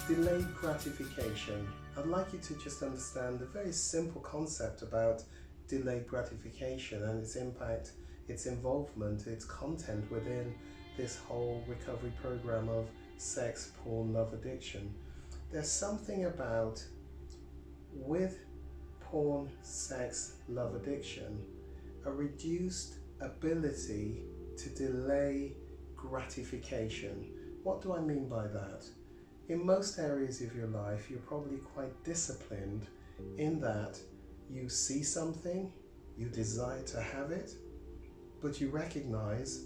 Delayed gratification. I'd like you to just understand the very simple concept about delayed gratification and its impact, its involvement, its content within this whole recovery program of sex, porn, love addiction. There's something about, with porn, sex, love addiction, a reduced ability to delay gratification. What do I mean by that? In most areas of your life, you're probably quite disciplined in that you see something, you desire to have it, but you recognize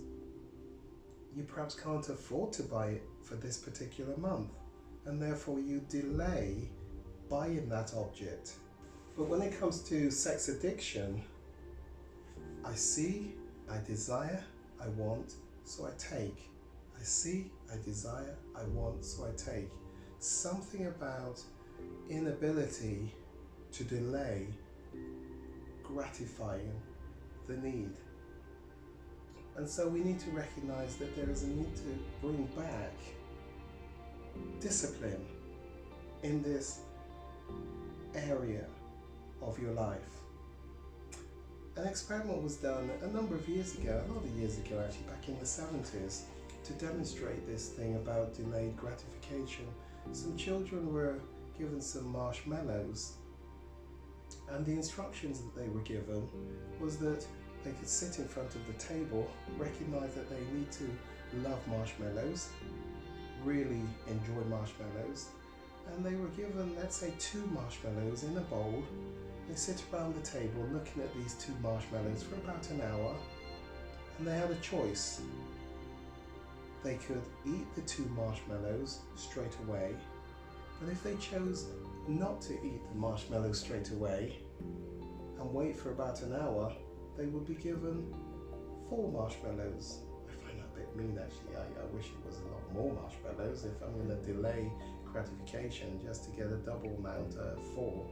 you perhaps can't afford to buy it for this particular month, and therefore you delay buying that object. But when it comes to sex addiction, I see, I desire, I want, so I take. I see, I desire, I want, so I take. Something about inability to delay gratifying the need. And so we need to recognize that there is a need to bring back discipline in this area of your life. An experiment was done a number of years ago, a lot of years ago actually, back in the 70s, to demonstrate this thing about delayed gratification. Some children were given some marshmallows, and the instructions that they were given was that they could sit in front of the table, recognize that they need to love marshmallows, really enjoy marshmallows, and they were given, let's say, 2 marshmallows in a bowl. They sit around the table looking at these 2 marshmallows for about an hour, and they had a choice. They could eat the 2 marshmallows straight away, but if they chose not to eat the marshmallows straight away and wait for about an hour, they would be given 4 marshmallows. I find that a bit mean actually. I wish it was a lot more marshmallows. If I'm going to delay gratification just to get a double amount of 4,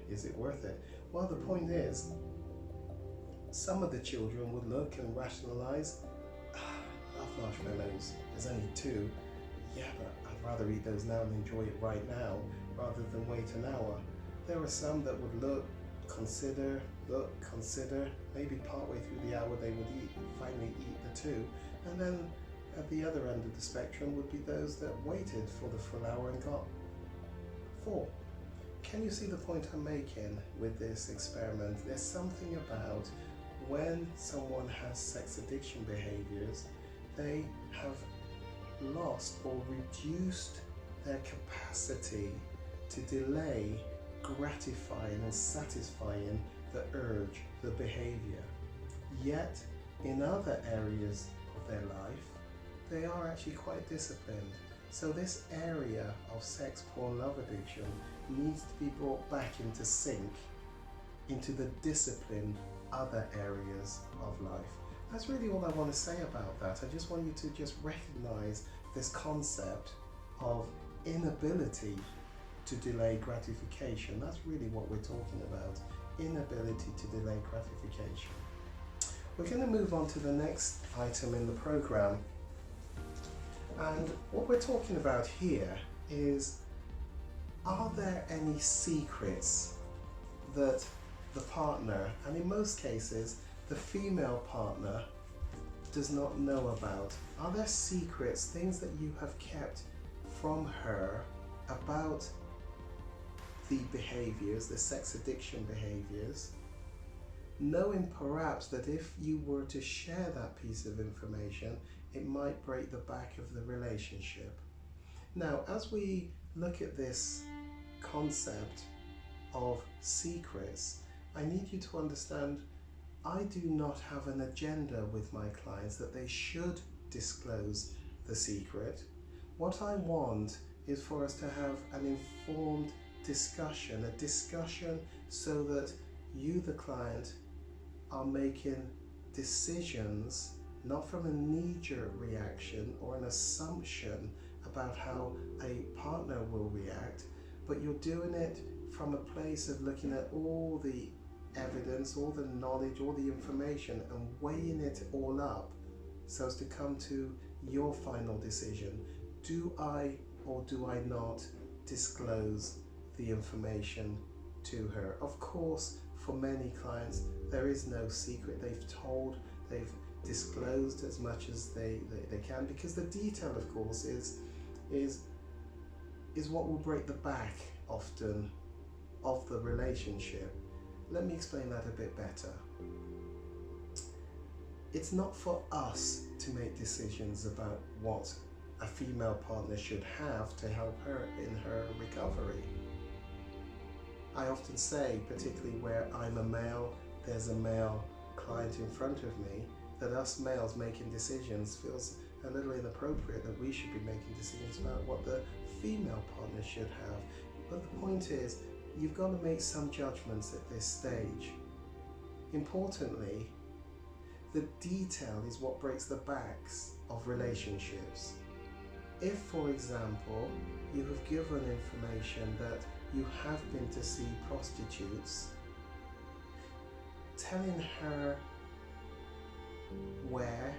is it worth it? Well, the point is, some of the children would look and rationalize, love marshmallows, there's only 2. Yeah, but I'd rather eat those now and enjoy it right now rather than wait an hour. There are some that would look, consider, maybe partway through the hour they would finally eat the 2, and then at the other end of the spectrum would be those that waited for the full hour and got 4. Can you see the point I'm making with this experiment? There's something about when someone has sex addiction behaviors, they have lost or reduced their capacity to delay gratifying and satisfying the urge, the behavior. Yet, in other areas of their life, they are actually quite disciplined. So this area of sex, porn, love addiction needs to be brought back into sync, into the disciplined other areas of life. That's really all I want to say about that. I just want you to just recognize this concept of inability to delay gratification. That's really what we're talking about, inability to delay gratification. We're going to move on to the next item in the program. And what we're talking about here is, are there any secrets that the partner, and in most cases the female partner, does not know about? Are there secrets, things that you have kept from her about the behaviors, the sex addiction behaviors, knowing perhaps that if you were to share that piece of information, it might break the back of the relationship? Now, as we look at this concept of secrets, I need you to understand, I do not have an agenda with my clients that they should disclose the secret. What I want is for us to have an informed discussion, a discussion so that you, the client, are making decisions not from a knee-jerk reaction or an assumption about how a partner will react, but you're doing it from a place of looking at all the evidence, all the knowledge, all the information, and weighing it all up so as to come to your final decision. Do I or do I not disclose the information to her? Of course, for many clients, there is no secret. They've disclosed as much as they can, because the detail, of course, is what will break the back often of the relationship. Let me explain that a bit better. It's not for us to make decisions about what a female partner should have to help her in her recovery. I often say, particularly where I'm a male, there's a male client in front of me, that us males making decisions feels a little inappropriate, that we should be making decisions about what the female partner should have. But the point is, you've got to make some judgments at this stage. Importantly, the detail is what breaks the backs of relationships. If, for example, you have given information that you have been to see prostitutes, telling her where,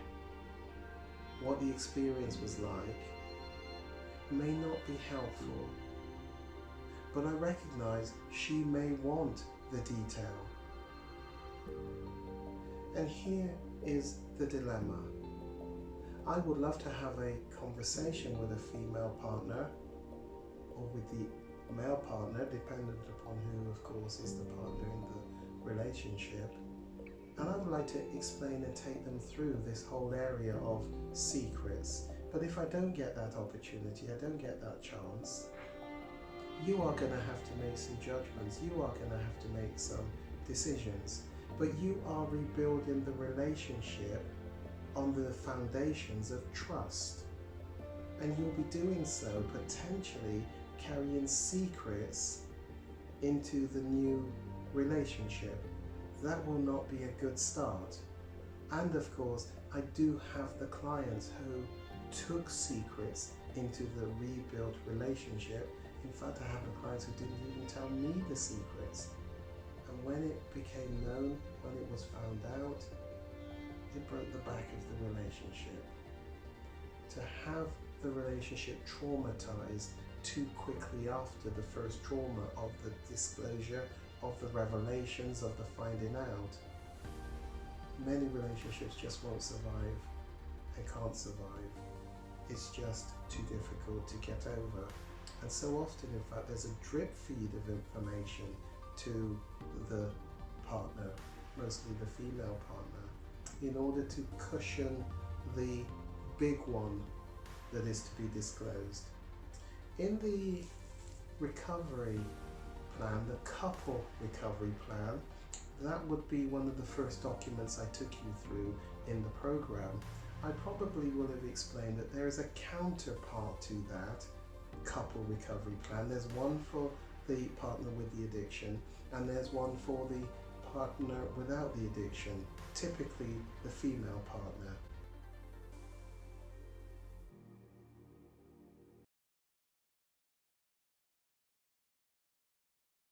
what the experience was like, may not be helpful. But I recognize she may want the detail. And here is the dilemma. I would love to have a conversation with a female partner, or with the male partner, dependent upon who, of course, is the partner in the relationship. And I would like to explain and take them through this whole area of secrets. But if I don't get that opportunity, I don't get that chance, you are going to have to make some judgments. You are going to have to make some decisions. But you are rebuilding the relationship on the foundations of trust. And you'll be doing so potentially carrying secrets into the new relationship. That will not be a good start. And of course, I do have the clients who took secrets into the rebuilt relationship. In fact, I have the clients who didn't even tell me the secrets. And when it became known, when it was found out, it broke the back of the relationship. To have the relationship traumatized too quickly after the first trauma of the disclosure, of the revelations, of the finding out, many relationships just won't survive and can't survive. It's just too difficult to get over. And so often, in fact, there's a drip feed of information to the partner, mostly the female partner, in order to cushion the big one that is to be disclosed. In the recovery plan, the couple recovery plan, that would be one of the first documents I took you through in the program. I probably will have explained that there is a counterpart to that couple recovery plan. There's one for the partner with the addiction, and there's one for the partner without the addiction, typically the female partner.